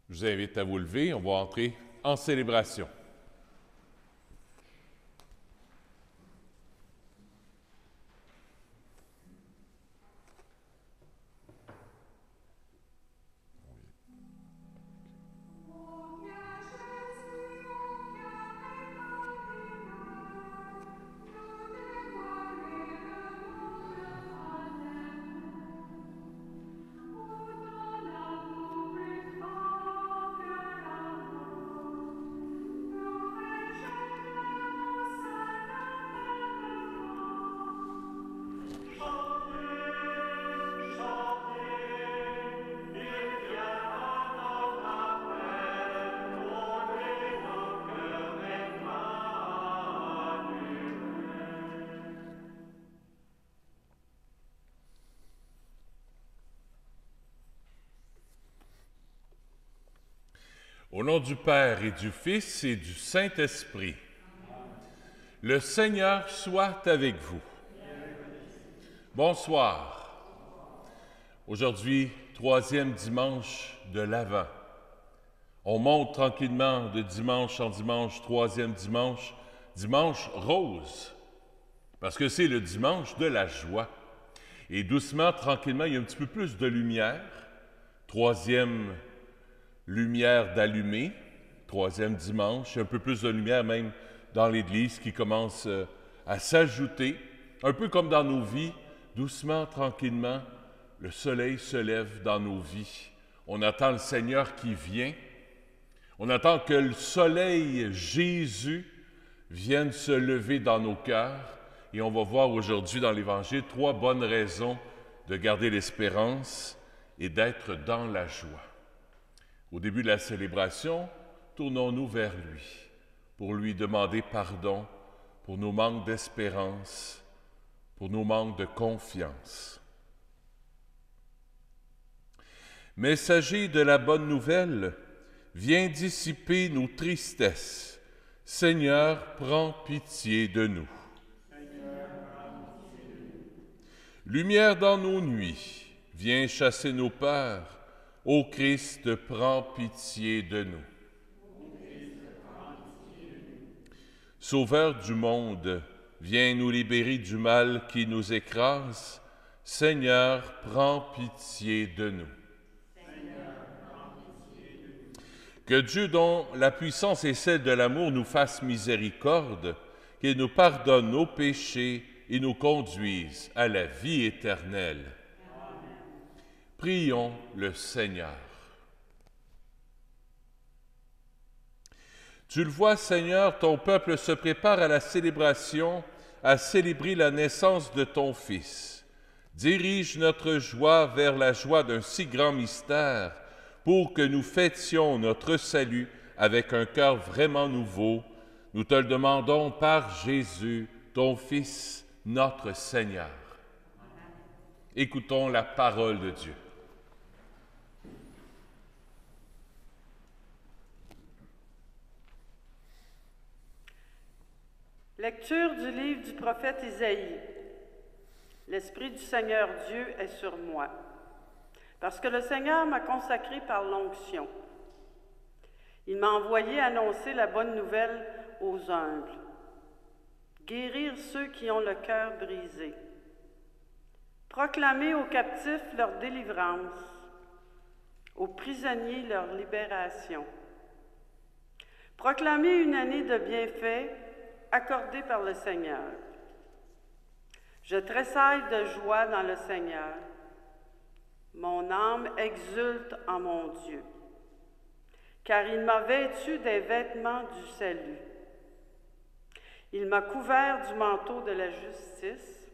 Je vous invite à vous lever, on va entrer en célébration. Au nom du Père et du Fils et du Saint-Esprit, le Seigneur soit avec vous. Bonsoir. Aujourd'hui, 3e dimanche de l'Avent. On monte tranquillement de dimanche en dimanche, 3e dimanche, dimanche rose, parce que c'est le dimanche de la joie. Et doucement, tranquillement, il y a un petit peu plus de lumière. 3e lumière d'allumer, 3e dimanche, un peu plus de lumière même dans l'Église qui commence à s'ajouter, un peu comme dans nos vies, doucement, tranquillement, le soleil se lève dans nos vies. On attend le Seigneur qui vient, on attend que le soleil Jésus vienne se lever dans nos cœurs et on va voir aujourd'hui dans l'Évangile 3 bonnes raisons de garder l'espérance et d'être dans la joie. Au début de la célébration, tournons-nous vers lui pour lui demander pardon pour nos manques d'espérance, pour nos manques de confiance. Messager de la bonne nouvelle, viens dissiper nos tristesses. Seigneur, prends pitié de nous. Lumière dans nos nuits, viens chasser nos peurs. Ô Christ, prends pitié de nous. Sauveur du monde, viens nous libérer du mal qui nous écrase. Seigneur, prends pitié de nous. Que Dieu, dont la puissance est celle de l'amour, nous fasse miséricorde, qu'il nous pardonne nos péchés et nous conduise à la vie éternelle. Prions le Seigneur. Tu le vois, Seigneur, ton peuple se prépare à la célébration, à célébrer la naissance de ton Fils. Dirige notre joie vers la joie d'un si grand mystère, pour que nous fêtions notre salut avec un cœur vraiment nouveau. Nous te le demandons par Jésus, ton Fils, notre Seigneur. Écoutons la parole de Dieu. Lecture du livre du prophète Isaïe. L'Esprit du Seigneur Dieu est sur moi, parce que le Seigneur m'a consacré par l'onction. Il m'a envoyé annoncer la bonne nouvelle aux humbles, guérir ceux qui ont le cœur brisé, proclamer aux captifs leur délivrance, aux prisonniers leur libération, proclamer une année de bienfaits accordée par le Seigneur. Je tressaille de joie dans le Seigneur. Mon âme exulte en mon Dieu, car il m'a vêtu des vêtements du salut. Il m'a couvert du manteau de la justice,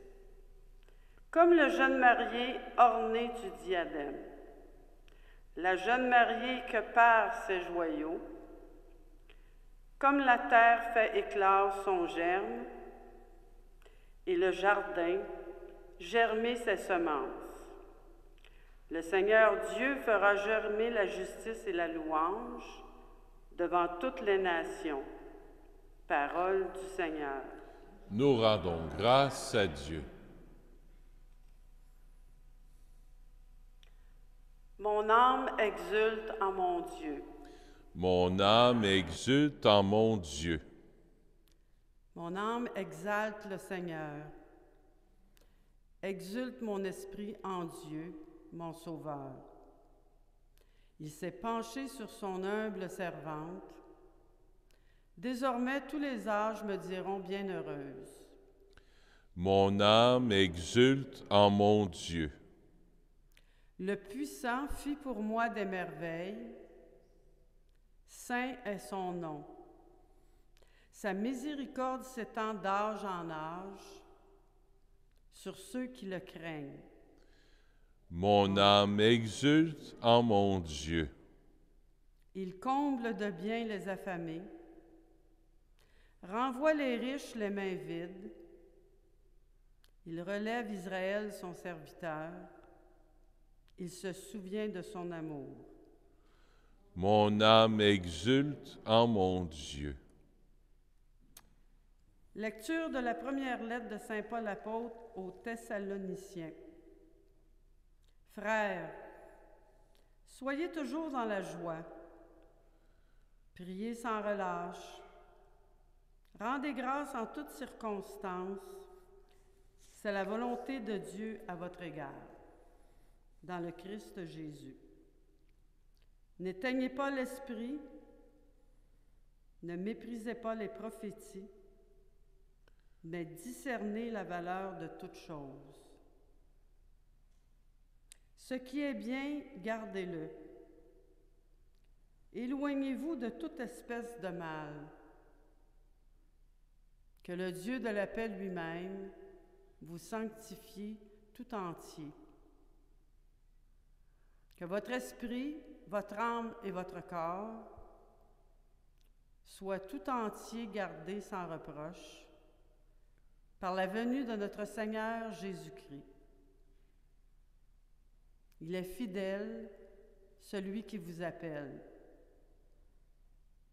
comme le jeune marié orné du diadème. La jeune mariée que perd ses joyaux, comme la terre fait éclore son germe, et le jardin germer ses semences. Le Seigneur Dieu fera germer la justice et la louange devant toutes les nations. Parole du Seigneur. Nous rendons grâce à Dieu. Mon âme exulte en mon Dieu. Mon âme exulte en mon Dieu. Mon âme exalte le Seigneur. Exulte mon esprit en Dieu, mon Sauveur. Il s'est penché sur son humble servante. Désormais, tous les âges me diront bienheureuse. Mon âme exulte en mon Dieu. Le Puissant fit pour moi des merveilles. Saint est son nom. Sa miséricorde s'étend d'âge en âge sur ceux qui le craignent. Mon âme exulte en mon Dieu. Il comble de bien les affamés, renvoie les riches les mains vides. Il relève Israël, son serviteur. Il se souvient de son amour. Mon âme exulte en mon Dieu. Lecture de la première lettre de saint Paul apôtre aux Thessaloniciens. Frères, soyez toujours dans la joie. Priez sans relâche. Rendez grâce en toutes circonstances. C'est la volonté de Dieu à votre égard, dans le Christ Jésus. N'éteignez pas l'esprit, ne méprisez pas les prophéties, mais discernez la valeur de toutes choses. Ce qui est bien, gardez-le. Éloignez-vous de toute espèce de mal. Que le Dieu de la paix lui-même vous sanctifie tout entier. Que votre esprit, votre âme et votre corps soient tout entiers gardés sans reproche par la venue de notre Seigneur Jésus-Christ. Il est fidèle, celui qui vous appelle.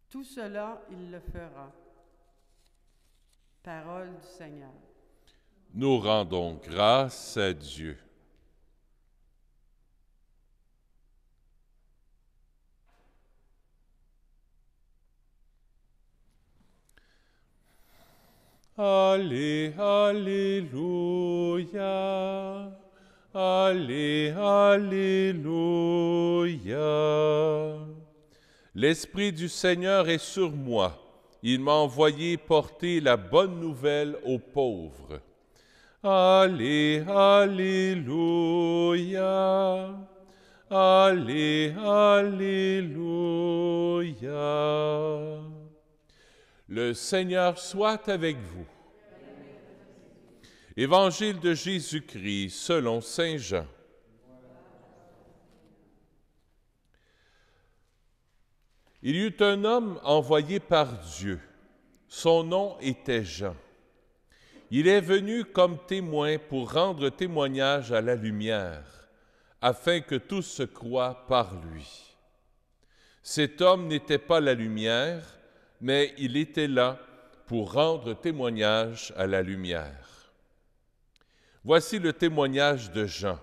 Tout cela, il le fera. Parole du Seigneur. Nous rendons grâce à Dieu. Allez, alléluia. Allez, alléluia. L'Esprit du Seigneur est sur moi. Il m'a envoyé porter la bonne nouvelle aux pauvres. Allez, alléluia. Allez, alléluia. Le Seigneur soit avec vous. Évangile de Jésus-Christ selon saint Jean. Il y eut un homme envoyé par Dieu. Son nom était Jean. Il est venu comme témoin pour rendre témoignage à la lumière, afin que tous se croient par lui. Cet homme n'était pas la lumière, mais il était là pour rendre témoignage à la lumière. Voici le témoignage de Jean.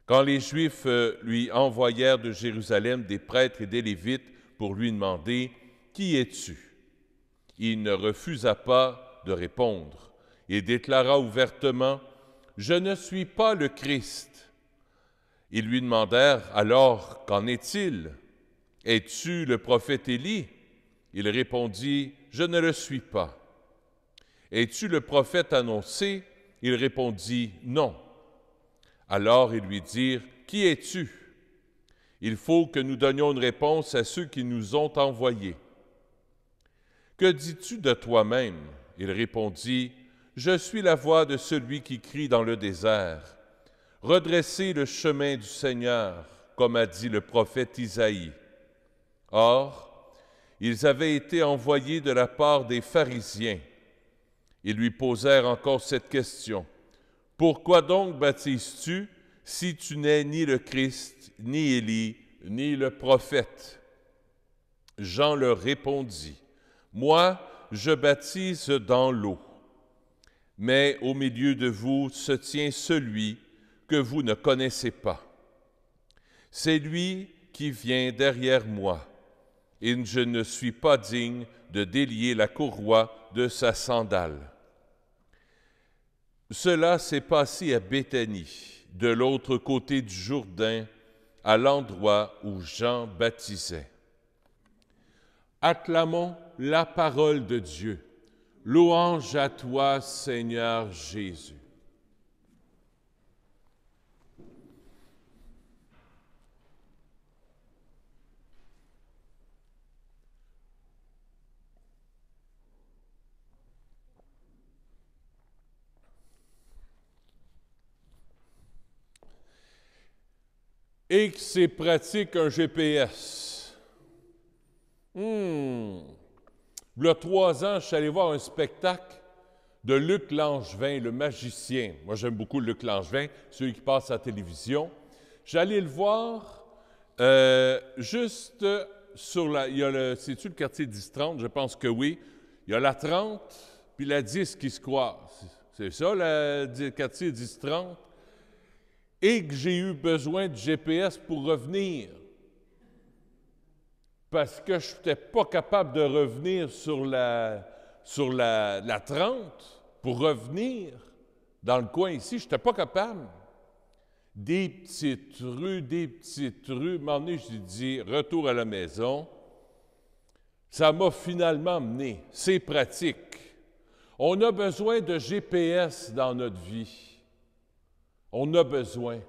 Quand les Juifs lui envoyèrent de Jérusalem des prêtres et des Lévites pour lui demander « Qui es-tu » il ne refusa pas de répondre et déclara ouvertement « Je ne suis pas le Christ ». Ils lui demandèrent alors « Qu'en est-il? Es-tu le prophète Élie » Il répondit « Je ne le suis pas ». « Es-tu le prophète annoncé » Il répondit « Non ». Alors ils lui dirent « Qui es-tu » Il faut que nous donnions une réponse à ceux qui nous ont envoyés. « Que dis-tu de toi-même » Il répondit « Je suis la voix de celui qui crie dans le désert. Redressez le chemin du Seigneur, comme a dit le prophète Isaïe. » Or, ils avaient été envoyés de la part des pharisiens. Ils lui posèrent encore cette question. « Pourquoi donc baptises-tu si tu n'es ni le Christ, ni Élie, ni le prophète? » Jean leur répondit. « Moi, je baptise dans l'eau. Mais au milieu de vous se tient celui que vous ne connaissez pas. C'est lui qui vient derrière moi, et je ne suis pas digne de délier la courroie de sa sandale. » Cela s'est passé à Béthanie, de l'autre côté du Jourdain, à l'endroit où Jean baptisait. Acclamons la parole de Dieu. Louange à toi, Seigneur Jésus. Et que c'est pratique un GPS. Il y a 3 ans, je suis allé voir un spectacle de Luc Langevin, le magicien. Moi, j'aime beaucoup Luc Langevin, celui qui passe à la télévision. J'allais le voir juste sur la... C'est-tu le quartier 10-30? Je pense que oui. Il y a la 30 puis la 10 qui se croisent. C'est ça, le quartier 10-30? Et que j'ai eu besoin de GPS pour revenir. Parce que je n'étais pas capable de revenir sur la 30 pour revenir dans le coin ici. Je n'étais pas capable. Des petites rues. À un moment donné, j'ai dit, retour à la maison. Ça m'a finalement mené. C'est pratique. On a besoin de GPS dans notre vie. On a besoin.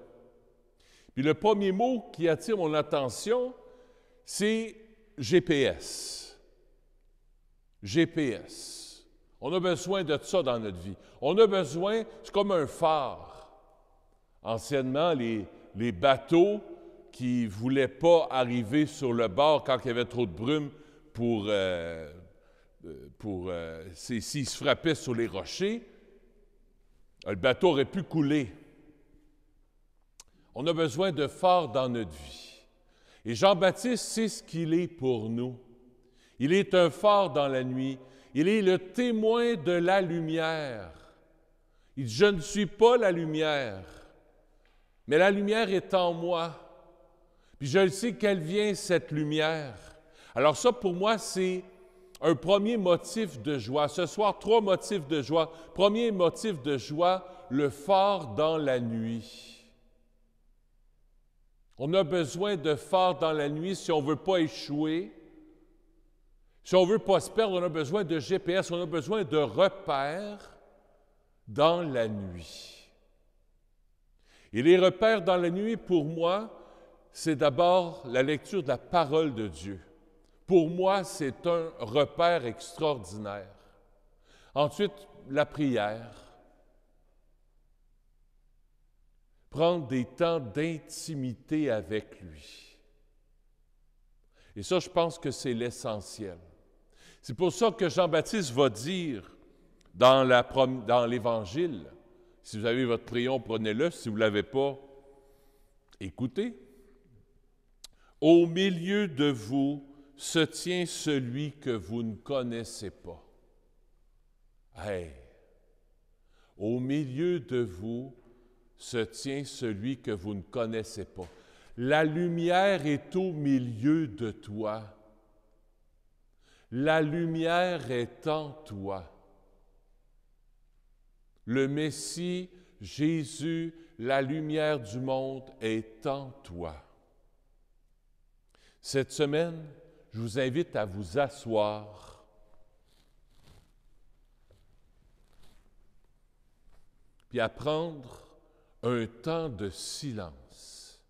Puis le premier mot qui attire mon attention, c'est GPS. GPS. On a besoin de ça dans notre vie. On a besoin, c'est comme un phare. Anciennement, les bateaux qui ne voulaient pas arriver sur le bord quand il y avait trop de brume s'ils se frappaient sur les rochers, le bateau aurait pu couler. On a besoin de phare dans notre vie. Et Jean-Baptiste, c'est ce qu'il est pour nous. Il est un phare dans la nuit. Il est le témoin de la lumière. Il dit, je ne suis pas la lumière, mais la lumière est en moi. Puis je le sais qu'elle vient, cette lumière. Alors ça, pour moi, c'est un premier motif de joie. Ce soir, 3 motifs de joie. Premier motif de joie, le phare dans la nuit. On a besoin de phare dans la nuit si on ne veut pas échouer. Si on ne veut pas se perdre, on a besoin de GPS, on a besoin de repères dans la nuit. Et les repères dans la nuit, pour moi, c'est d'abord la lecture de la parole de Dieu. Pour moi, c'est un repère extraordinaire. Ensuite, la prière. Prendre des temps d'intimité avec lui. Et ça, je pense que c'est l'essentiel. C'est pour ça que Jean-Baptiste va dire dans l'Évangile, si vous avez votre prion, prenez-le, si vous ne l'avez pas, écoutez. Au milieu de vous se tient celui que vous ne connaissez pas. Hey! Au milieu de vous se tient celui que vous ne connaissez pas. La lumière est au milieu de toi. La lumière est en toi. Le Messie, Jésus, la lumière du monde est en toi. Cette semaine, je vous invite à vous asseoir puis à prendre un temps de silence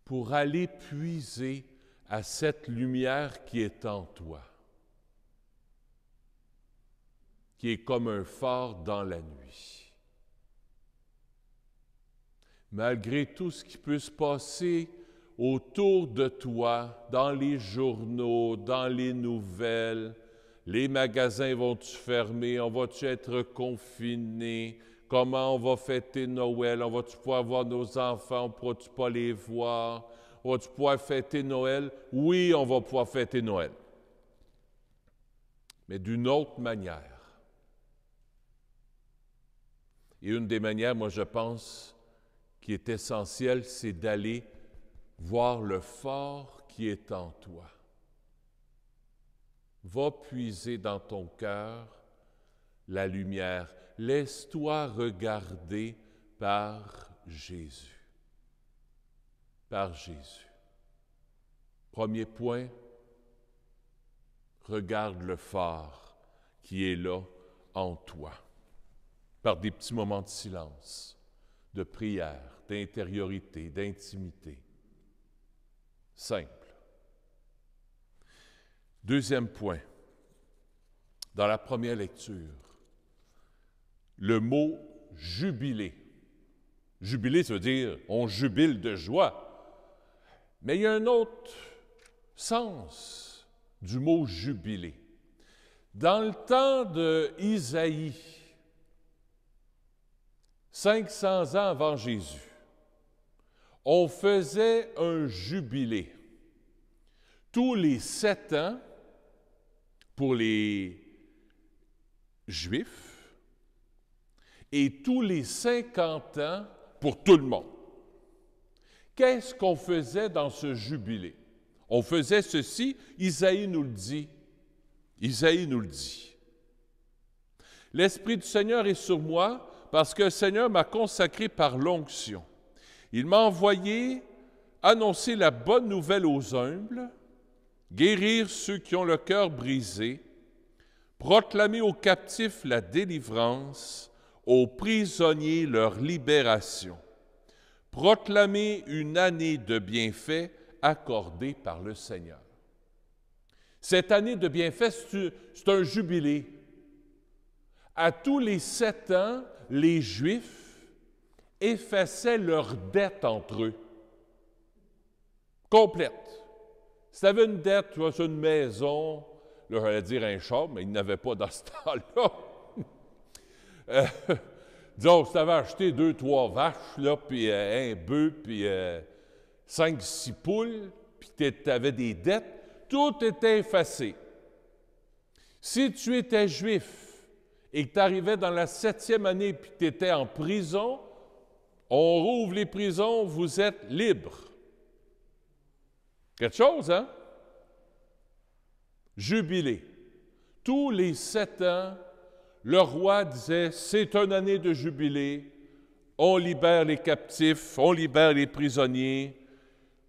pour aller puiser à cette lumière qui est en toi, qui est comme un phare dans la nuit. Malgré tout ce qui peut se passer autour de toi, dans les journaux, dans les nouvelles, les magasins vont-tu fermer? On va-tu être confinés? Comment on va fêter Noël? On va-tu pouvoir voir nos enfants? On ne pourra-tu pas les voir? On va-tu pouvoir fêter Noël? Oui, on va pouvoir fêter Noël. Mais d'une autre manière. Et une des manières, moi, je pense, qui est essentiel, c'est d'aller voir le fort qui est en toi. Va puiser dans ton cœur la lumière. Laisse-toi regarder par Jésus. Par Jésus. Premier point, regarde le phare qui est là en toi. Par des petits moments de silence, de prière, d'intériorité, d'intimité. Simple. Deuxième point, dans la première lecture, le mot « jubilé ». Jubilé, ça veut dire « on jubile de joie ». Mais il y a un autre sens du mot « jubilé ». Dans le temps d'Isaïe, 500 ans avant Jésus, on faisait un jubilé. Tous les 7 ans, pour les Juifs, et tous les 50 ans pour tout le monde. Qu'est-ce qu'on faisait dans ce jubilé? On faisait ceci, Isaïe nous le dit. Isaïe nous le dit. L'Esprit du Seigneur est sur moi parce que le Seigneur m'a consacré par l'onction. Il m'a envoyé annoncer la bonne nouvelle aux humbles, guérir ceux qui ont le cœur brisé, proclamer aux captifs la délivrance, aux prisonniers leur libération, proclamer une année de bienfaits accordée par le Seigneur. Cette année de bienfaits, c'est un jubilé. À tous les 7 ans, les Juifs effaçaient leurs dettes entre eux. Complète. Si tu avais une dette, tu vois, sur une maison, là, j'allais dire un char, mais il n'avait pas dans ce temps-là. Disons, si tu avais acheté 2-3 vaches, là, puis un bœuf, puis 5-6 poules, puis tu avais des dettes, tout était effacé. Si tu étais juif et que tu arrivais dans la 7e année puis que tu étais en prison, on rouvre les prisons, vous êtes libre. Quelque chose, hein? Jubilé. Tous les 7 ans, le roi disait, c'est une année de jubilé, on libère les captifs, on libère les prisonniers,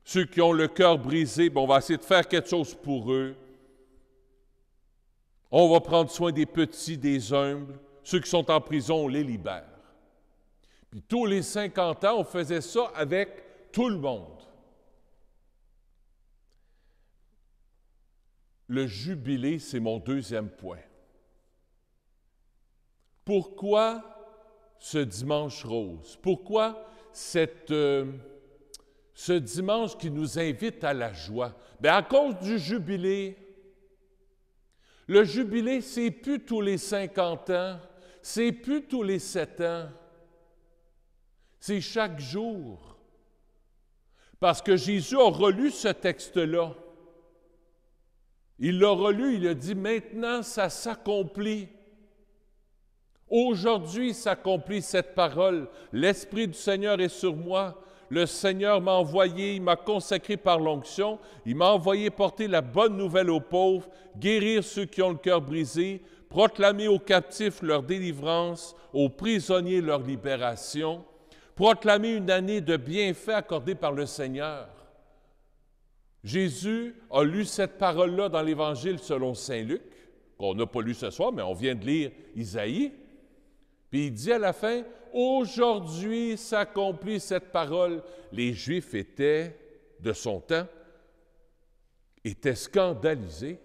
ceux qui ont le cœur brisé, on va essayer de faire quelque chose pour eux. On va prendre soin des petits, des humbles, ceux qui sont en prison, on les libère. Puis tous les 50 ans, on faisait ça avec tout le monde. Le jubilé, c'est mon deuxième point. Pourquoi ce dimanche rose? Pourquoi ce dimanche qui nous invite à la joie? Bien, à cause du jubilé. Le jubilé, c'est plus tous les 50 ans, c'est plus tous les 7 ans. C'est chaque jour. Parce que Jésus a relu ce texte-là. Il l'a relu, il a dit, maintenant ça s'accomplit. Aujourd'hui s'accomplit cette parole. L'Esprit du Seigneur est sur moi. Le Seigneur m'a envoyé, il m'a consacré par l'onction. Il m'a envoyé porter la bonne nouvelle aux pauvres, guérir ceux qui ont le cœur brisé, proclamer aux captifs leur délivrance, aux prisonniers leur libération, proclamer une année de bienfaits accordée par le Seigneur. Jésus a lu cette parole-là dans l'Évangile selon saint Luc, qu'on n'a pas lu ce soir, mais on vient de lire Isaïe. Puis il dit à la fin, « Aujourd'hui s'accomplit cette parole. » Les Juifs étaient, de son temps, étaient scandalisés.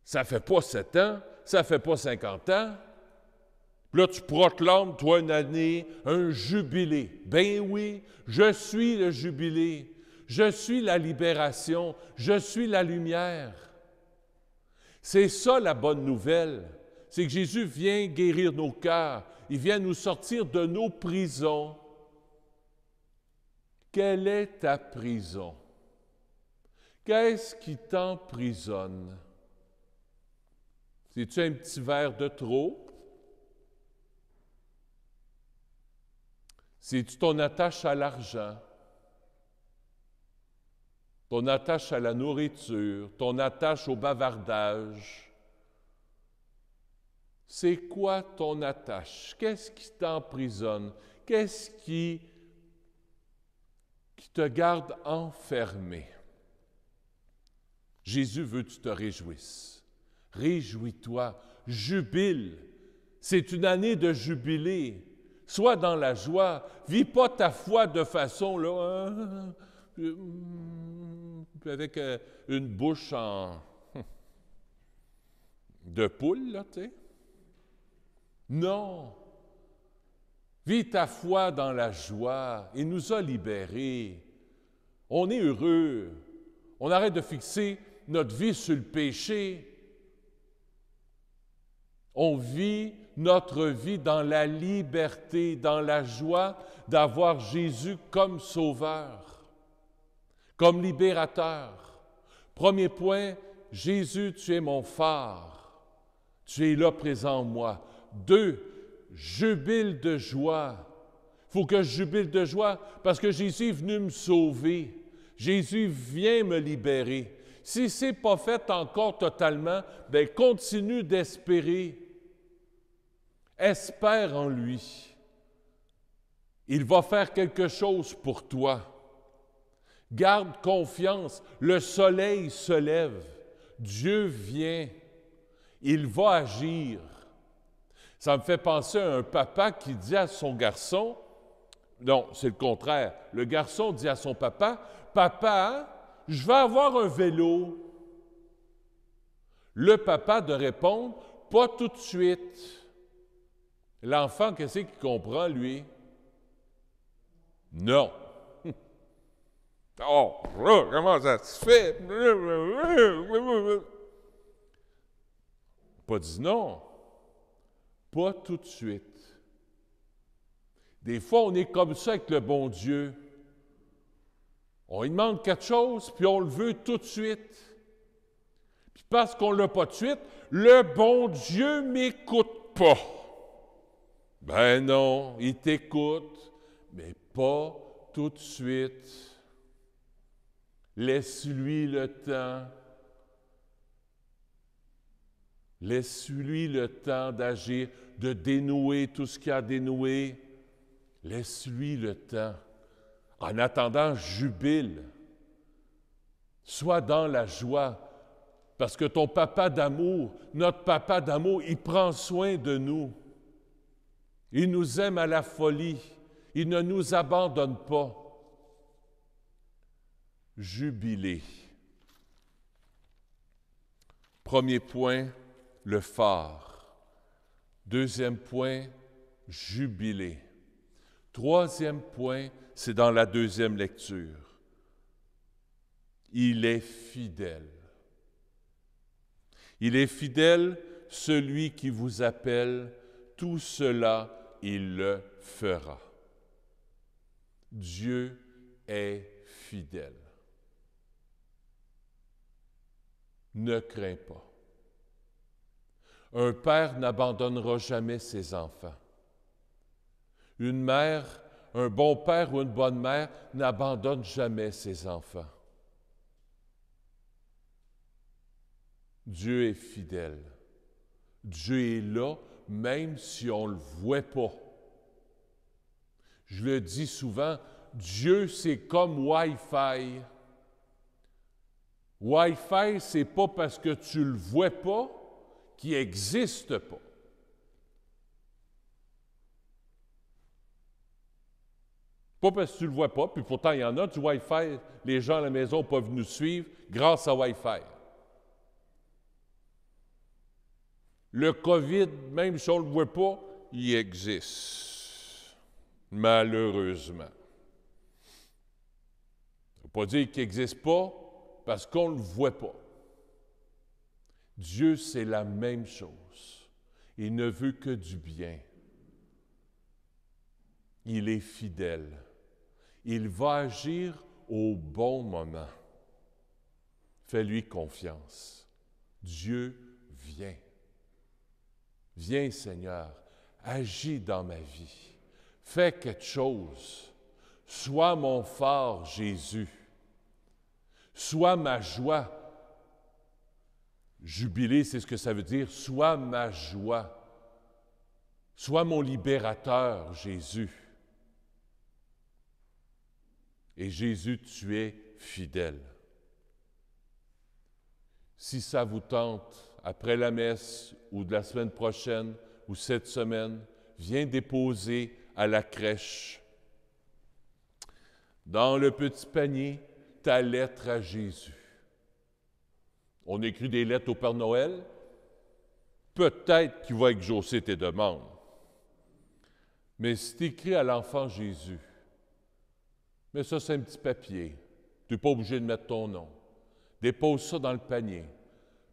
Ça ne fait pas 7 ans, ça ne fait pas 50 ans. Puis là, tu proclames, toi, une année, un jubilé. Ben oui, je suis le jubilé. Je suis la libération, je suis la lumière. C'est ça la bonne nouvelle, c'est que Jésus vient guérir nos cœurs, il vient nous sortir de nos prisons. Quelle est ta prison? Qu'est-ce qui t'emprisonne? C'est-tu un petit verre de trop? C'est-tu ton attache à l'argent, ton attache à la nourriture, ton attache au bavardage? C'est quoi ton attache? Qu'est-ce qui t'emprisonne? Qu'est-ce qui te garde enfermé? Jésus veut que tu te réjouisses. Réjouis-toi, jubile. C'est une année de jubilé. Sois dans la joie. Vis pas ta foi de façon, là, avec une bouche de poule, là, tu sais. Non. Vis ta foi dans la joie. Il nous a libérés. On est heureux. On arrête de fixer notre vie sur le péché. On vit notre vie dans la liberté, dans la joie d'avoir Jésus comme sauveur, comme libérateur. Premier point, Jésus, tu es mon phare. Tu es là présent en moi. 2, jubile de joie. Il faut que je jubile de joie parce que Jésus est venu me sauver. Jésus vient me libérer. Si ce n'est pas fait encore totalement, bien, continue d'espérer. Espère en lui. Il va faire quelque chose pour toi. Garde confiance. Le soleil se lève. Dieu vient. Il va agir. Ça me fait penser à un papa qui dit à son garçon, non, c'est le contraire. Le garçon dit à son papa, « Papa, je vais avoir un vélo. » Le papa de répondre, « Pas tout de suite. » L'enfant, qu'est-ce qu'il comprend, lui? Non. Oh, là, comment ça se fait? Pas dit non. Pas tout de suite. Des fois, on est comme ça avec le bon Dieu. On lui demande quelque chose, puis on le veut tout de suite. Puis parce qu'on ne l'a pas tout de suite, le bon Dieu ne m'écoute pas. Ben non, il t'écoute, mais pas tout de suite. Laisse-lui le temps. Laisse-lui le temps d'agir, de dénouer tout ce qu'il a dénoué. Laisse-lui le temps. En attendant, jubile. Sois dans la joie, parce que ton papa d'amour, notre papa d'amour, il prend soin de nous. Il nous aime à la folie. Il ne nous abandonne pas. Jubiler. Premier point, le phare. Deuxième point, jubiler. Troisième point, c'est dans la deuxième lecture. Il est fidèle. Il est fidèle, celui qui vous appelle, tout cela, il le fera. Dieu est fidèle. Ne crains pas. Un père n'abandonnera jamais ses enfants. Une mère, un bon père ou une bonne mère n'abandonne jamais ses enfants. Dieu est fidèle. Dieu est là, même si on ne le voit pas. Je le dis souvent, Dieu, c'est comme Wi-Fi. Wi-Fi, c'est pas parce que tu ne le vois pas qu'il n'existe pas. Pas parce que tu ne le vois pas, puis pourtant il y en a du Wi-Fi, les gens à la maison peuvent nous suivre grâce à Wi-Fi. Le COVID, même si on ne le voit pas, il existe. Malheureusement. Ça ne veut pas dire qu'il n'existe pas parce qu'on ne le voit pas. Dieu, c'est la même chose. Il ne veut que du bien. Il est fidèle. Il va agir au bon moment. Fais-lui confiance. Dieu vient. Viens, Seigneur, agis dans ma vie. Fais quelque chose. Sois mon phare, Jésus. Sois ma joie. Jubiler, c'est ce que ça veut dire. Sois ma joie. Sois mon libérateur, Jésus. Et Jésus, tu es fidèle. Si ça vous tente, après la messe ou de la semaine prochaine ou cette semaine, viens déposer à la crèche, dans le petit panier, ta lettre à Jésus. On écrit des lettres au Père Noël. Peut-être qu'il va exaucer tes demandes. Mais si tu écris à l'enfant Jésus, mais ça, c'est un petit papier. Tu n'es pas obligé de mettre ton nom. Dépose ça dans le panier.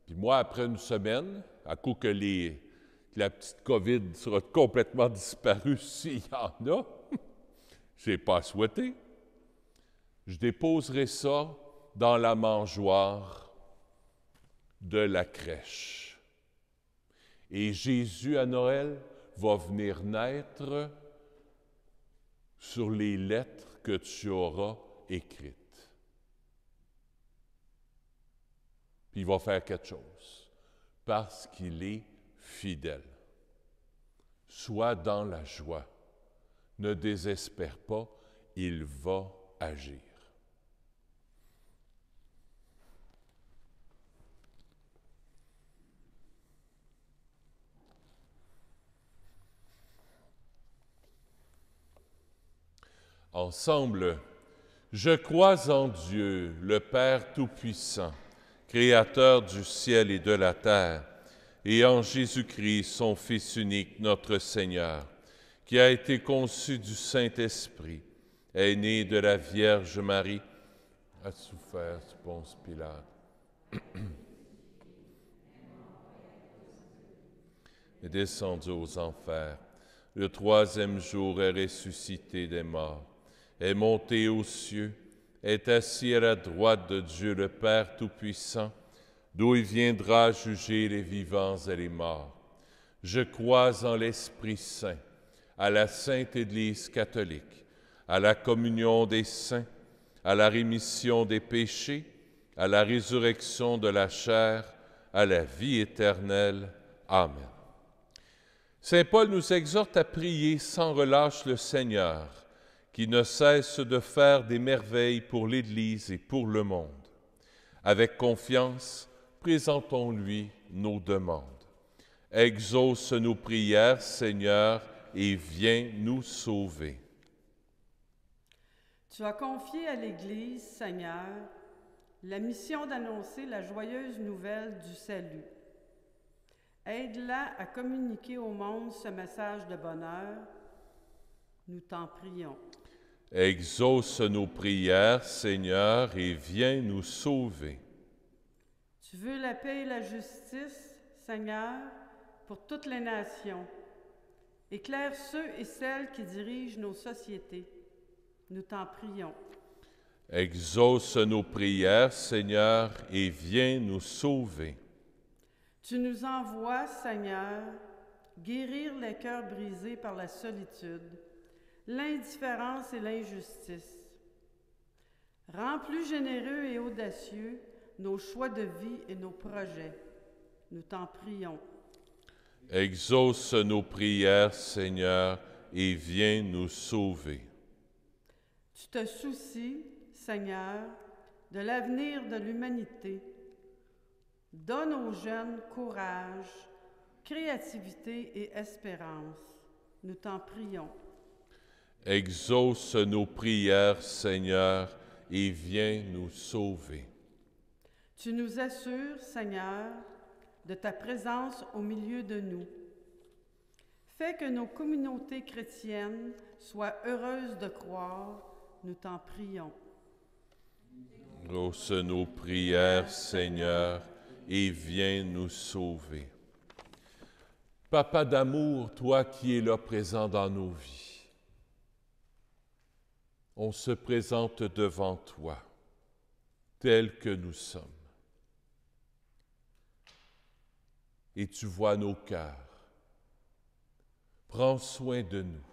Puis moi, après une semaine, à coup que la petite COVID sera complètement disparue, s'il y en a, je n'ai pas souhaité, je déposerai ça dans la mangeoire de la crèche. Et Jésus, à Noël, va venir naître sur les lettres que tu auras écrites. Puis il va faire quelque chose, parce qu'il est fidèle. Sois dans la joie. Ne désespère pas, il va agir. Ensemble, je crois en Dieu, le Père Tout-Puissant, Créateur du ciel et de la terre, et en Jésus-Christ, son Fils unique, notre Seigneur, qui a été conçu du Saint-Esprit, est né de la Vierge Marie, a souffert sous Ponce Pilate, est descendu aux enfers. Le troisième jour est ressuscité des morts, est monté aux cieux, est assis à la droite de Dieu le Père Tout-Puissant, d'où il viendra juger les vivants et les morts. Je crois en l'Esprit Saint, à la Sainte Église catholique, à la communion des saints, à la rémission des péchés, à la résurrection de la chair, à la vie éternelle. Amen. Saint Paul nous exhorte à prier sans relâche le Seigneur, qui ne cesse de faire des merveilles pour l'Église et pour le monde. Avec confiance, présentons-lui nos demandes. Exauce nos prières, Seigneur, et viens nous sauver. Tu as confié à l'Église, Seigneur, la mission d'annoncer la joyeuse nouvelle du salut. Aide-la à communiquer au monde ce message de bonheur. Nous t'en prions. Exauce nos prières, Seigneur, et viens nous sauver. Tu veux la paix et la justice, Seigneur, pour toutes les nations. Éclaire ceux et celles qui dirigent nos sociétés. Nous t'en prions. Exauce nos prières, Seigneur, et viens nous sauver. Tu nous envoies, Seigneur, guérir les cœurs brisés par la solitude, l'indifférence et l'injustice. Rends plus généreux et audacieux nos choix de vie et nos projets. Nous t'en prions. Exauce nos prières, Seigneur, et viens nous sauver. Tu te soucies, Seigneur, de l'avenir de l'humanité. Donne aux jeunes courage, créativité et espérance. Nous t'en prions. Exauce nos prières, Seigneur, et viens nous sauver. Tu nous assures, Seigneur, de ta présence au milieu de nous. Fais que nos communautés chrétiennes soient heureuses de croire. Nous t'en prions. Exauce nos prières, Seigneur, et viens nous sauver. Papa d'amour, toi qui es là présent dans nos vies, on se présente devant toi, tels que nous sommes. Et tu vois nos cœurs. Prends soin de nous.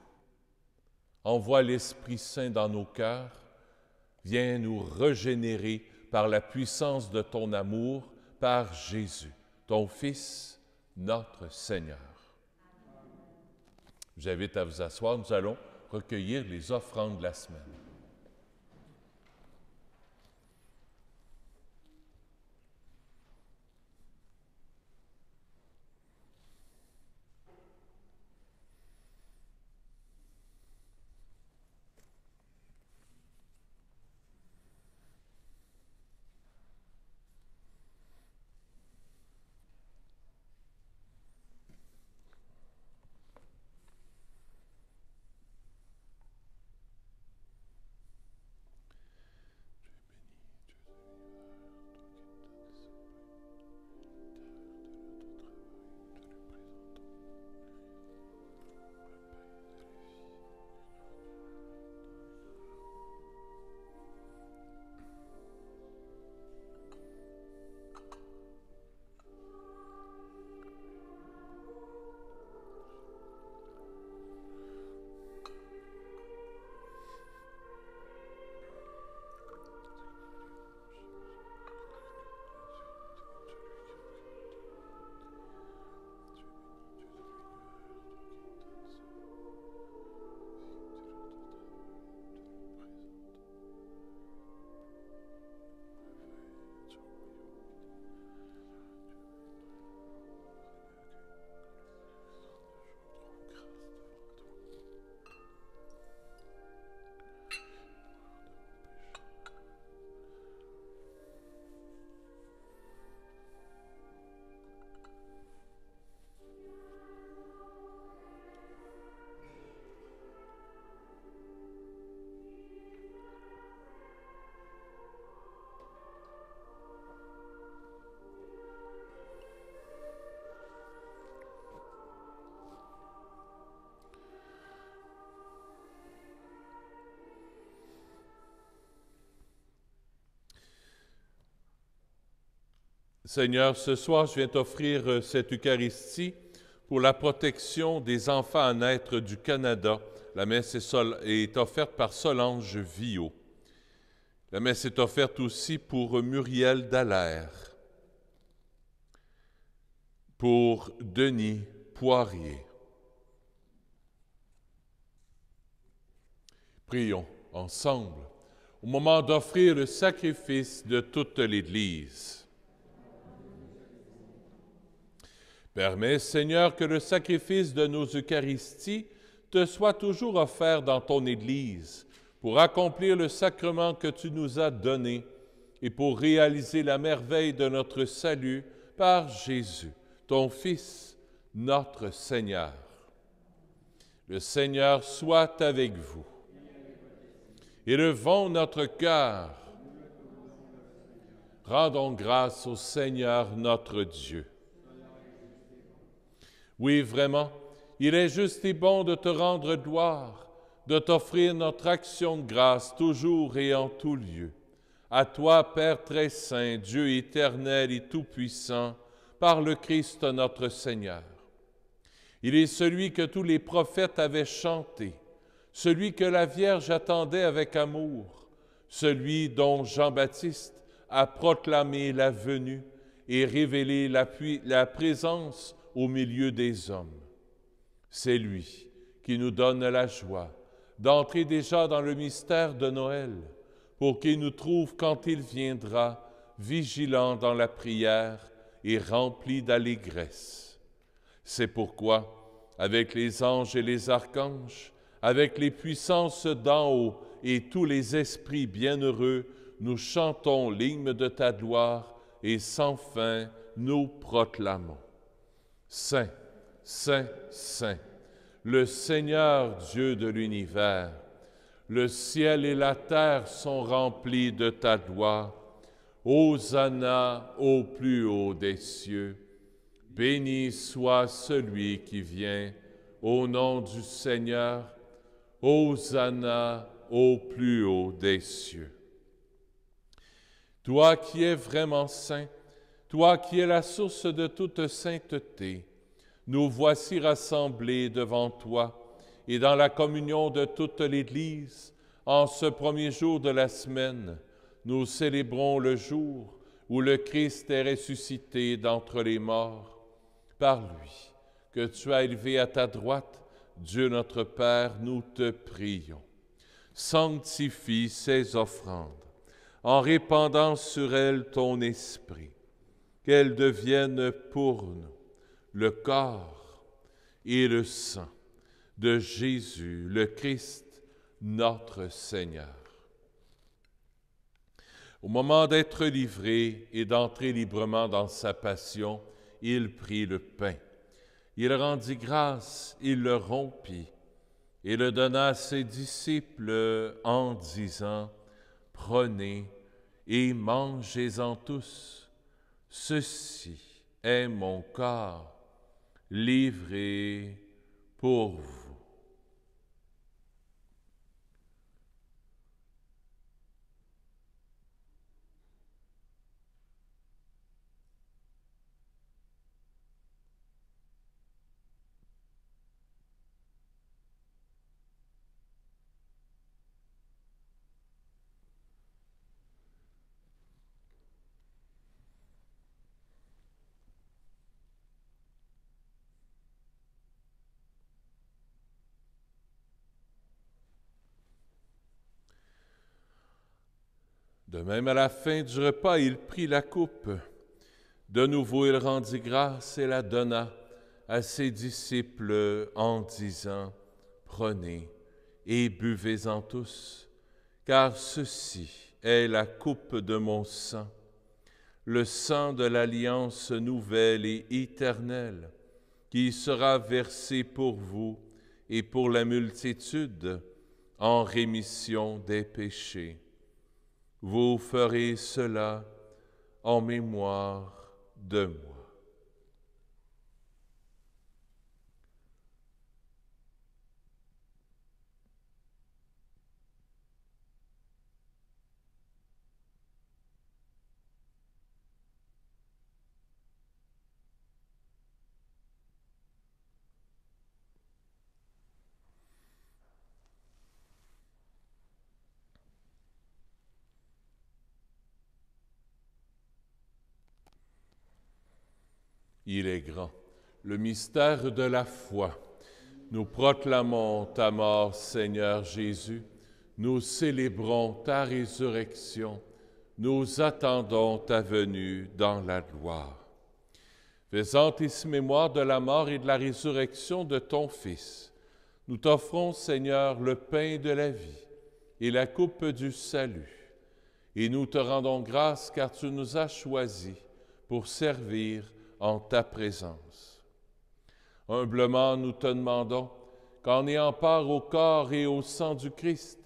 envoie l'Esprit Saint dans nos cœurs. Viens nous régénérer par la puissance de ton amour, par Jésus, ton Fils, notre Seigneur. Je vous invite à vous asseoir. Nous allons recueillir les offrandes de la semaine. Seigneur, ce soir, je viens t'offrir cette Eucharistie pour la protection des enfants à naître du Canada. La messe est offerte par Solange Viau. La messe est offerte aussi pour Muriel Dallaire, pour Denis Poirier. Prions ensemble au moment d'offrir le sacrifice de toute l'Église. Permets, Seigneur, que le sacrifice de nos Eucharisties te soit toujours offert dans ton Église pour accomplir le sacrement que tu nous as donné et pour réaliser la merveille de notre salut par Jésus, ton Fils, notre Seigneur. Le Seigneur soit avec vous. Élevons notre cœur. Rendons grâce au Seigneur notre Dieu. Oui, vraiment, il est juste et bon de te rendre gloire, de t'offrir notre action de grâce toujours et en tout lieu. À toi, Père très saint, Dieu éternel et tout-puissant, par le Christ notre Seigneur. Il est celui que tous les prophètes avaient chanté, celui que la Vierge attendait avec amour, celui dont Jean-Baptiste a proclamé la venue et révélé la présence au milieu des hommes. C'est lui qui nous donne la joie d'entrer déjà dans le mystère de Noël, pour qu'il nous trouve quand il viendra, vigilants dans la prière et remplis d'allégresse. C'est pourquoi, avec les anges et les archanges, avec les puissances d'en haut et tous les esprits bienheureux, nous chantons l'hymne de ta gloire et sans fin nous proclamons. Saint, Saint, Saint, le Seigneur Dieu de l'univers, le ciel et la terre sont remplis de ta gloire. Hosanna au plus haut des cieux. Béni soit celui qui vient au nom du Seigneur. Hosanna au plus haut des cieux. Toi qui es vraiment saint, toi qui es la source de toute sainteté, nous voici rassemblés devant toi et dans la communion de toute l'Église, en ce premier jour de la semaine, nous célébrons le jour où le Christ est ressuscité d'entre les morts. Par lui, que tu as élevé à ta droite, Dieu notre Père, nous te prions. Sanctifie ces offrandes, en répandant sur elles ton esprit, qu'elles deviennent pour nous le corps et le sang de Jésus, le Christ, notre Seigneur. Au moment d'être livré et d'entrer librement dans sa passion, il prit le pain. Il rendit grâce, il le rompit et le donna à ses disciples en disant, « Prenez et mangez-en tous. Ceci est mon corps livré pour vous. » De même, à la fin du repas, il prit la coupe. De nouveau, il rendit grâce et la donna à ses disciples en disant, « Prenez et buvez-en tous, car ceci est la coupe de mon sang, le sang de l'alliance nouvelle et éternelle, qui sera versé pour vous et pour la multitude en rémission des péchés. Vous ferez cela en mémoire de moi. » Il est grand, le mystère de la foi. Nous proclamons ta mort, Seigneur Jésus. Nous célébrons ta résurrection. Nous attendons ta venue dans la gloire. Faisant ici mémoire de la mort et de la résurrection de ton Fils, nous t'offrons, Seigneur, le pain de la vie et la coupe du salut. Et nous te rendons grâce car tu nous as choisis pour servir en ta présence. Humblement, nous te demandons qu'en ayant part au corps et au sang du Christ,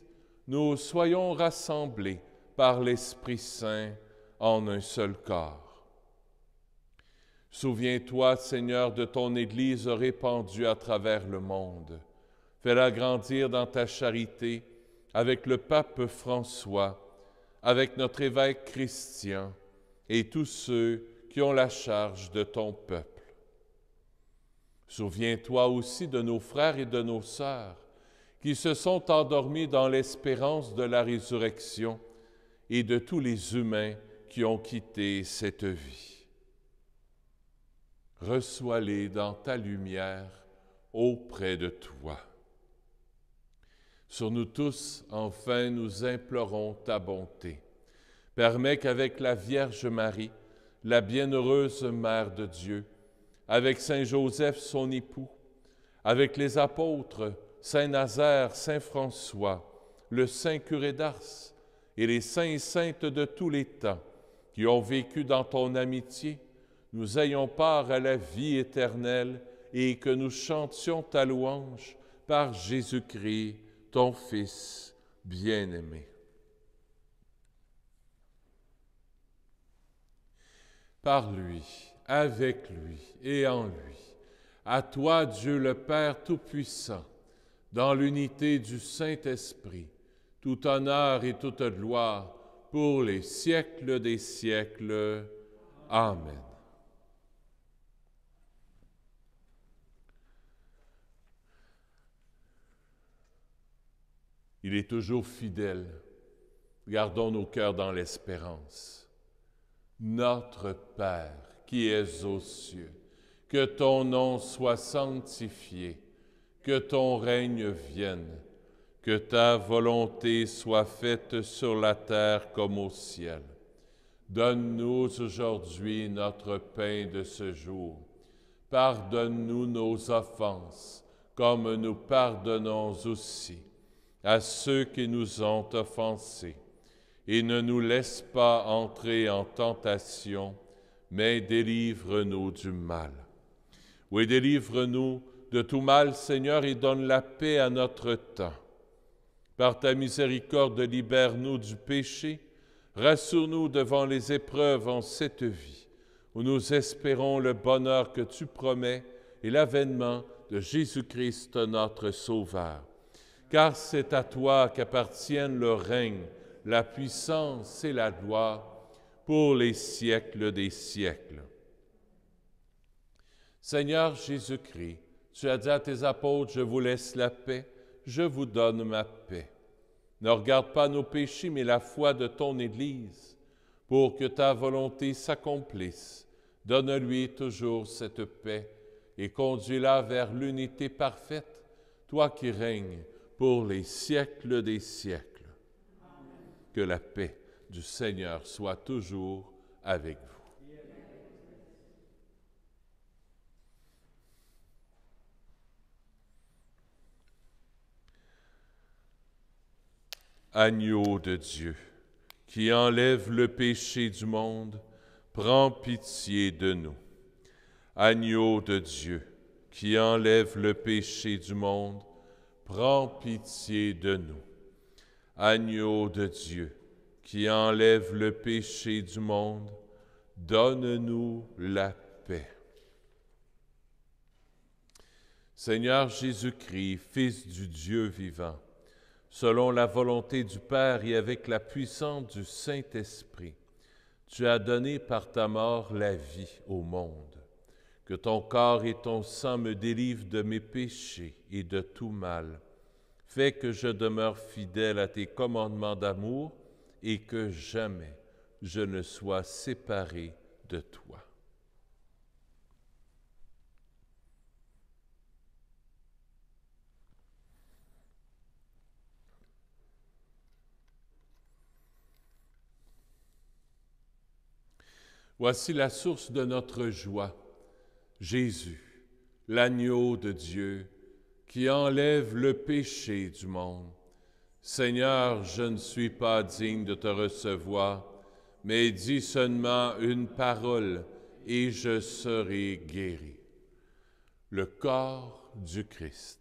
nous soyons rassemblés par l'Esprit Saint en un seul corps. Souviens-toi, Seigneur, de ton Église répandue à travers le monde. Fais-la grandir dans ta charité avec le pape François, avec notre évêque Christian et tous ceux qui ont la charge de ton peuple. Souviens-toi aussi de nos frères et de nos sœurs qui se sont endormis dans l'espérance de la résurrection et de tous les humains qui ont quitté cette vie. Reçois-les dans ta lumière auprès de toi. Sur nous tous, enfin, nous implorons ta bonté. Permets qu'avec la Vierge Marie, la bienheureuse Mère de Dieu, avec Saint Joseph, son époux, avec les apôtres, Saint Nazaire, Saint François, le Saint curé d'Ars et les saints et saintes de tous les temps qui ont vécu dans ton amitié, nous ayons part à la vie éternelle et que nous chantions ta louange par Jésus-Christ, ton Fils bien-aimé. Par lui, avec lui et en lui, à toi, Dieu le Père Tout-Puissant, dans l'unité du Saint-Esprit, tout honneur et toute gloire pour les siècles des siècles. Amen. Il est toujours fidèle. Gardons nos cœurs dans l'espérance. Notre Père, qui es aux cieux, que ton nom soit sanctifié, que ton règne vienne, que ta volonté soit faite sur la terre comme au ciel. Donne-nous aujourd'hui notre pain de ce jour. Pardonne-nous nos offenses, comme nous pardonnons aussi à ceux qui nous ont offensés. Et ne nous laisse pas entrer en tentation, mais délivre-nous du mal. Oui, délivre-nous de tout mal, Seigneur, et donne la paix à notre temps. Par ta miséricorde, libère-nous du péché, rassure-nous devant les épreuves en cette vie, où nous espérons le bonheur que tu promets et l'avènement de Jésus-Christ, notre Sauveur. Car c'est à toi qu'appartiennent le règne, la puissance et la gloire pour les siècles des siècles. Seigneur Jésus-Christ, tu as dit à tes apôtres, « Je vous laisse la paix, je vous donne ma paix. » Ne regarde pas nos péchés, mais la foi de ton Église, pour que ta volonté s'accomplisse. Donne-lui toujours cette paix et conduis-la vers l'unité parfaite, toi qui règnes pour les siècles des siècles. Amen. Que la paix du Seigneur soit toujours avec vous. Agneau de Dieu, qui enlève le péché du monde, prends pitié de nous. Agneau de Dieu, qui enlève le péché du monde, prends pitié de nous. Agneau de Dieu, qui enlève le péché du monde, donne-nous la paix. Seigneur Jésus-Christ, Fils du Dieu vivant, selon la volonté du Père et avec la puissance du Saint-Esprit, tu as donné par ta mort la vie au monde. Que ton corps et ton sang me délivrent de mes péchés et de tout mal. Fais que je demeure fidèle à tes commandements d'amour et que jamais je ne sois séparé de toi. Voici la source de notre joie, Jésus, l'agneau de Dieu, qui enlève le péché du monde. Seigneur, je ne suis pas digne de te recevoir, mais dis seulement une parole et je serai guéri. Le corps du Christ.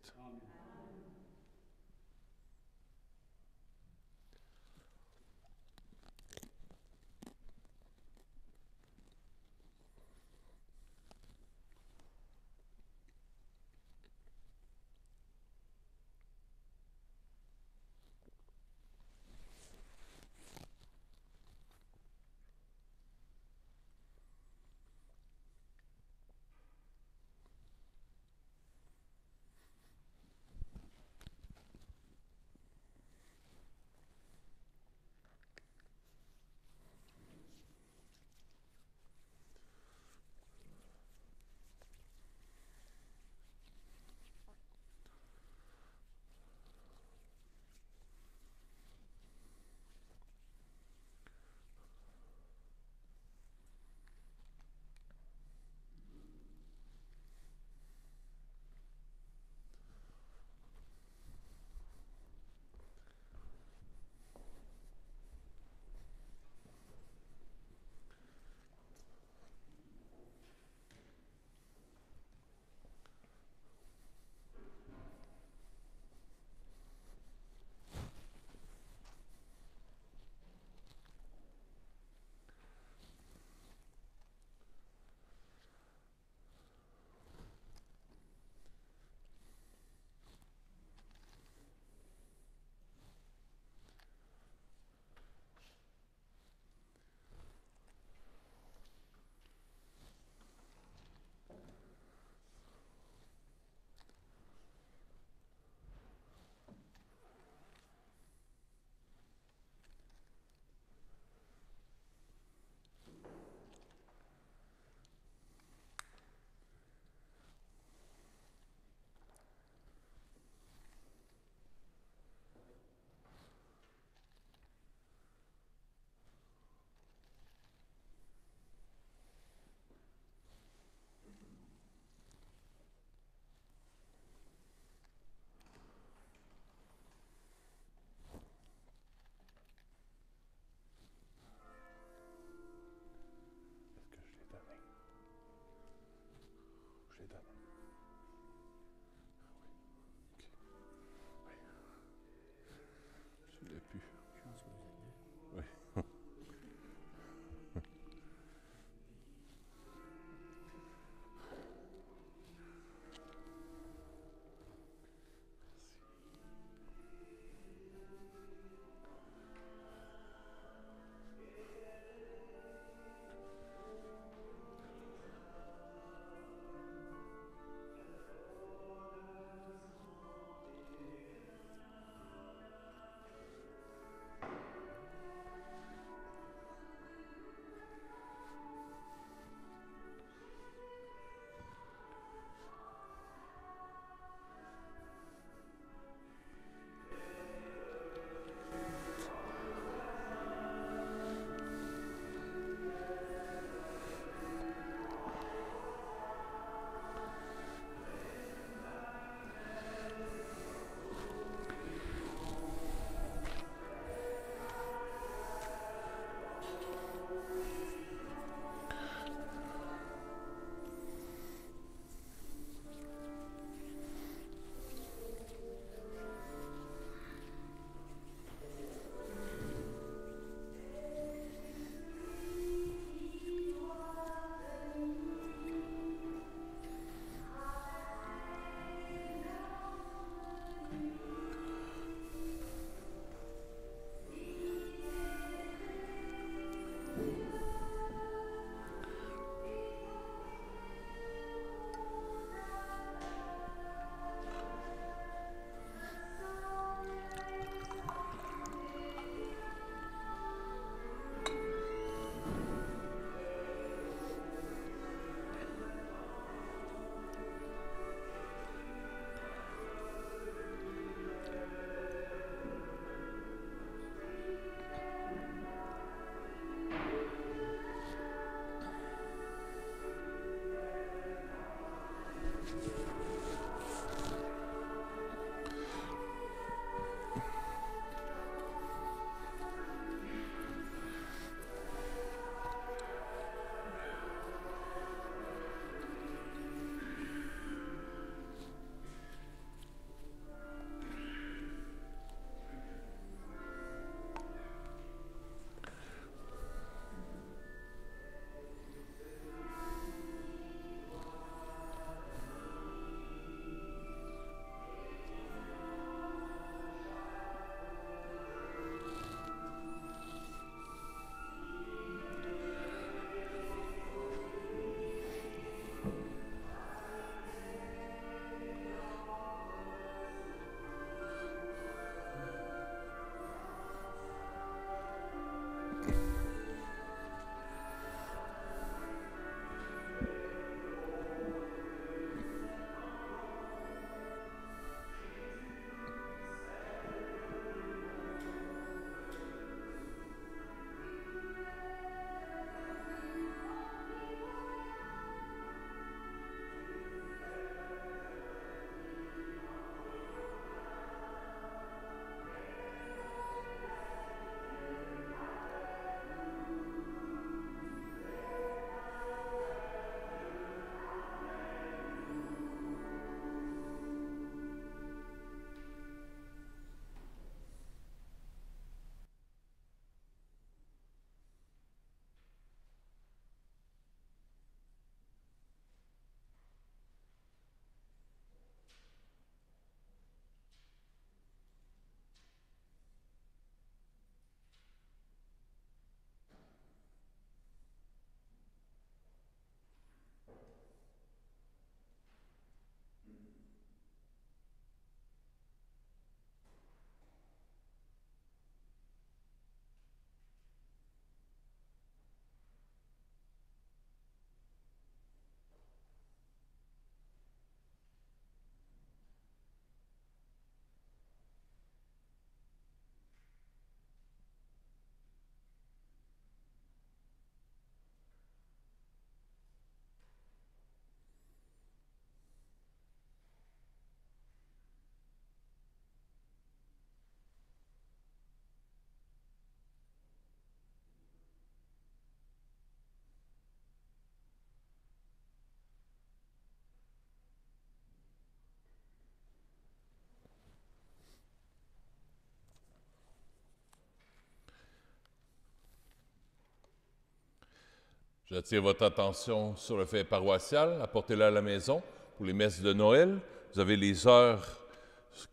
J'attire votre attention sur le fait paroissial. Apportez-le à la maison pour les messes de Noël. Vous avez les heures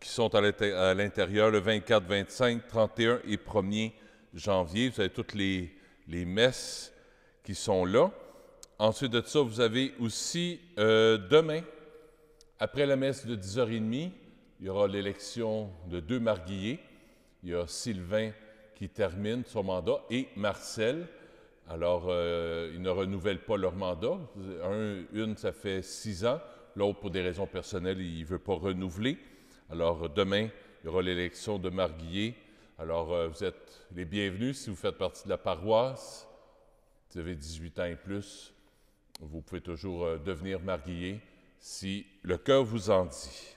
qui sont à l'intérieur, le 24, 25, 31 et 1er janvier. Vous avez toutes les messes qui sont là. Ensuite de ça, vous avez aussi demain, après la messe de 10h30, il y aura l'élection de 2 marguilliers. Il y a Sylvain qui termine son mandat et Marcel. Alors, ils ne renouvellent pas leur mandat. Une, ça fait 6 ans. L'autre, pour des raisons personnelles, il ne veut pas renouveler. Alors, demain, il y aura l'élection de marguilliers. Alors, vous êtes les bienvenus si vous faites partie de la paroisse. Si vous avez 18 ans et plus, vous pouvez toujours devenir marguillier si le cœur vous en dit.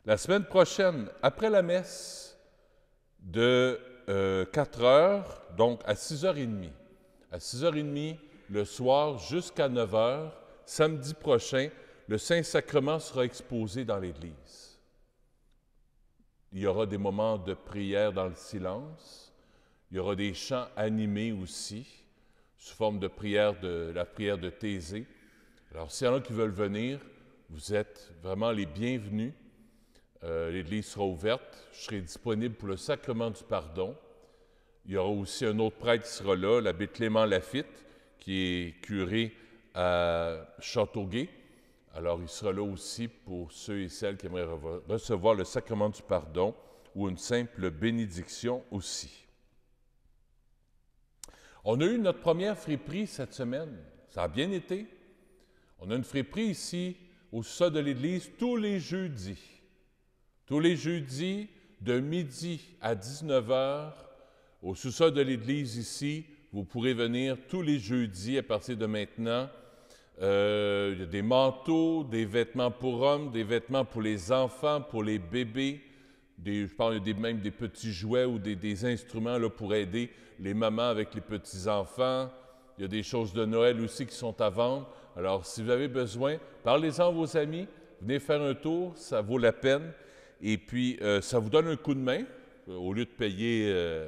La semaine prochaine, après la messe de 4 heures, donc à 6h30. À 6h30 le soir jusqu'à 9 heures, samedi prochain, le Saint-Sacrement sera exposé dans l'Église. Il y aura des moments de prière dans le silence. Il y aura des chants animés aussi, sous forme de prière, la prière de Thésée. Alors, s'il y en a qui veulent venir, vous êtes vraiment les bienvenus. L'Église sera ouverte. Je serai disponible pour le sacrement du pardon. Il y aura aussi un autre prêtre qui sera là, l'abbé Clément Lafitte, qui est curé à Châteauguay. Alors, il sera là aussi pour ceux et celles qui aimeraient recevoir le sacrement du pardon ou une simple bénédiction aussi. On a eu notre première friperie cette semaine. Ça a bien été. On a une friperie ici, au sol de l'Église, tous les jeudis. Tous les jeudis, de midi à 19h, au sous-sol de l'Église ici, vous pourrez venir tous les jeudis à partir de maintenant. Il y a des manteaux, des vêtements pour hommes, des vêtements pour les enfants, pour les bébés. Je pense qu'il y a même des petits jouets ou des instruments là, pour aider les mamans avec les petits-enfants. Il y a des choses de Noël aussi qui sont à vendre. Alors, si vous avez besoin, parlez-en à vos amis, venez faire un tour, ça vaut la peine. Et puis, ça vous donne un coup de main. Au lieu de payer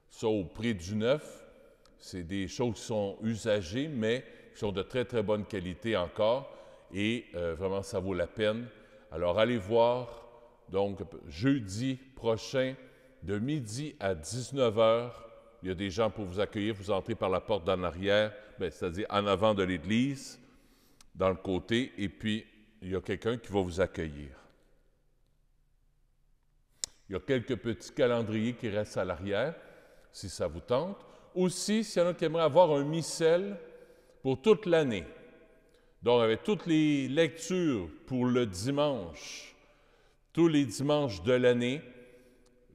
ça au prix du neuf, c'est des choses qui sont usagées, mais qui sont de très, très bonne qualité encore. Et vraiment, ça vaut la peine. Alors, allez voir. Donc, jeudi prochain, de midi à 19h, il y a des gens pour vous accueillir. Vous entrez par la porte d'en arrière, c'est-à-dire en avant de l'Église, dans le côté, et puis il y a quelqu'un qui va vous accueillir. Il y a quelques petits calendriers qui restent à l'arrière, si ça vous tente. Aussi, s'il y en a qui aimeraient avoir un missel pour toute l'année, donc avec toutes les lectures pour le dimanche, tous les dimanches de l'année,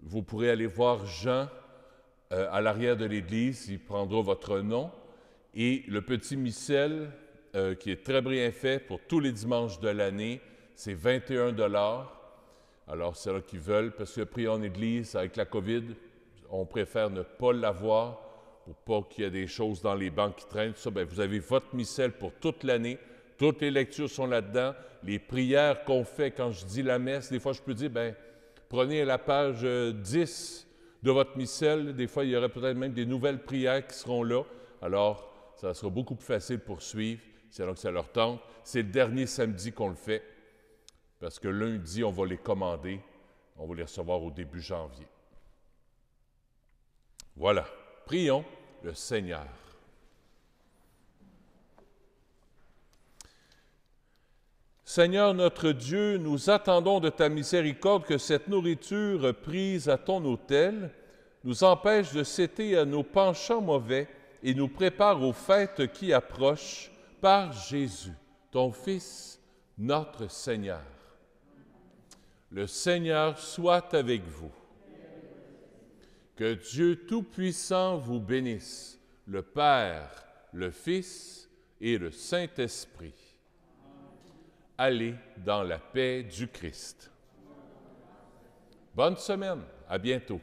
vous pourrez aller voir Jean à l'arrière de l'Église, il prendra votre nom, et le petit missel qui est très bien fait pour tous les dimanches de l'année, c'est 21 $. Alors, c'est là qui veulent, parce que prier en Église avec la COVID, on préfère ne pas l'avoir pour pas qu'il y ait des choses dans les bancs qui traînent. Ça, vous avez votre missel pour toute l'année. Toutes les lectures sont là-dedans. Les prières qu'on fait quand je dis la messe, des fois, je peux dire, prenez la page 10 de votre missel. Des fois, il y aurait peut-être même des nouvelles prières qui seront là. Alors, ça sera beaucoup plus facile pour suivre, c'est là que ça leur tente. C'est le dernier samedi qu'on le fait, parce que lundi, on va les commander. On va les recevoir au début janvier. Voilà. Prions le Seigneur. Seigneur notre Dieu, nous attendons de ta miséricorde que cette nourriture prise à ton autel nous empêche de céder à nos penchants mauvais et nous prépare aux fêtes qui approchent par Jésus, ton Fils, notre Seigneur. Le Seigneur soit avec vous. Que Dieu Tout-Puissant vous bénisse, le Père, le Fils et le Saint-Esprit. Allez dans la paix du Christ. Bonne semaine, à bientôt.